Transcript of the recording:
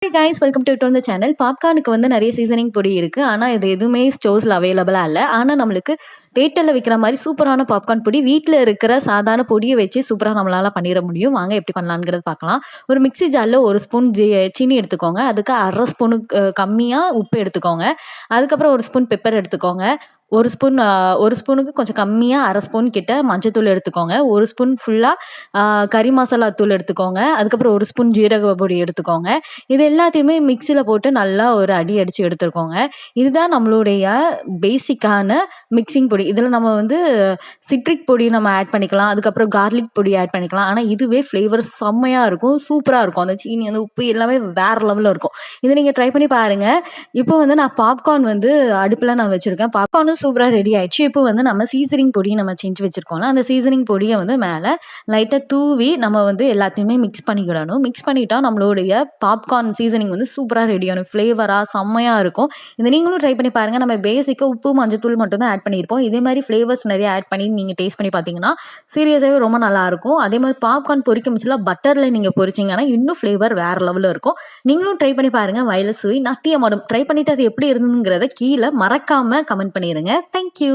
Hey guys, welcome to the channel. பாப்கார்னுக்கு வந்து நிறைய seasoning பொடி இருக்கு. ஆனா இது எதுவுமே ஸ்டோர்ஸ்ல அவைலபிளா இல்ல. ஆனா நம்மளுக்கு தியேட்டர்ல விக்கிற மாதிரி சூப்பரான பாப்கார்ன் பொடி வீட்ல இருக்கிற சாதாரண பொடியை வச்சு சூப்பரா நம்மளால பண்ணிட முடியும். வாங்க எப்படி பண்ணலாம்ங்கறத பார்க்கலாம். ஒரு மிக்ஸி ஜார்ல ஒரு ஸ்பூன் சீனி எடுத்துக்கோங்க. அதுக்கு அரை ஸ்பூனுக்கு கம்மியா உப்பு எடுத்துக்கோங்க. அதுக்கப்புறம் ஒரு ஸ்பூன் பெப்பர் எடுத்துக்கோங்க. ஒரு ஸ்பூனுக்கு கொஞ்சம் கம்மியா அரை ஸ்பூன் கிட்ட மஞ்சத்தூள் எடுத்துக்கோங்க. ஒரு ஸ்பூன் ஃபுல்லா கறி மசாலா தூள் எடுத்துக்கோங்க. அதுக்கப்புறம் ஒரு ஸ்பூன் ஜீரக பொடி எடுத்துக்கோங்க. இது எல்லாத்தையுமே மிக்ஸியில போட்டு நல்லா ஒரு அடி அடிச்சு எடுத்துக்கோங்க. இதுதான் நம்மளுடைய பேசிக்கான மிக்சிங் பொடி. இதில் நம்ம வந்து சிட்ரிக் பொடி நம்ம ஆட் பண்ணிக்கலாம். அதுக்கப்புறம் கார்லிக் பொடி ஆட் பண்ணிக்கலாம். ஆனால் இதுவே ஃப்ளேவர் செம்மையாக இருக்கும், சூப்பராக இருக்கும். அந்த சீனி அந்த உப்பு எல்லாமே வேற லெவலில் இருக்கும். இதை நீங்கள் ட்ரை பண்ணி பாருங்க. இப்போ வந்து நான் பாப்கார்ன் வந்து அடுப்பில் நான் வச்சிருக்கேன். பாப்கார்னும் சூப்பராக ரெடி ஆயிடுச்சு. இப்போ வந்து நம்ம சீசனிங் பொடியை நம்ம செஞ்சு வச்சிருக்கோம்ல, அந்த சீசனிங் பொடியை வந்து மேலே லைட்டாக தூவி நம்ம வந்து எல்லாத்தையுமே மிக்ஸ் பண்ணிக்கிடணும். மிக்ஸ் பண்ணிட்டா நம்மளுடைய பாப்கார்ன் சீசனிங் வந்து சூப்பராக ரெடி ஆகும். ஃப்ளேவராக செம்மையாக இருக்கும். இதை நீங்களும் ட்ரை பண்ணி பாருங்கள். நம்ம பேசிக்காக உப்பு மஞ்சத்தூள் மட்டும் தான் ஆட் பண்ணியிருப்போம். இதே மாதிரி ஃப்ளேவர்ஸ் நிறைய ஆட் பண்ணி நீங்கள் டேஸ்ட் பண்ணி பார்த்தீங்கன்னா சீரியஸாகவே ரொம்ப நல்லாயிருக்கும். அதே மாதிரி பாப்கார்ன் பொரிக்க மிச்சில பட்டரில் நீங்கள் பொரிச்சிங்கன்னா இன்னும் ஃப்ளேவர் வேறு லெவலில் இருக்கும். நீங்களும் ட்ரை பண்ணி பாருங்கள். வயல சுவை நட்டிய மாடும் ட்ரை பண்ணிவிட்டு அது எப்படி இருந்ததுங்கிறத கீழே மறக்காமல் கமெண்ட் பண்ணிடுங்க. தேங்க்யூ.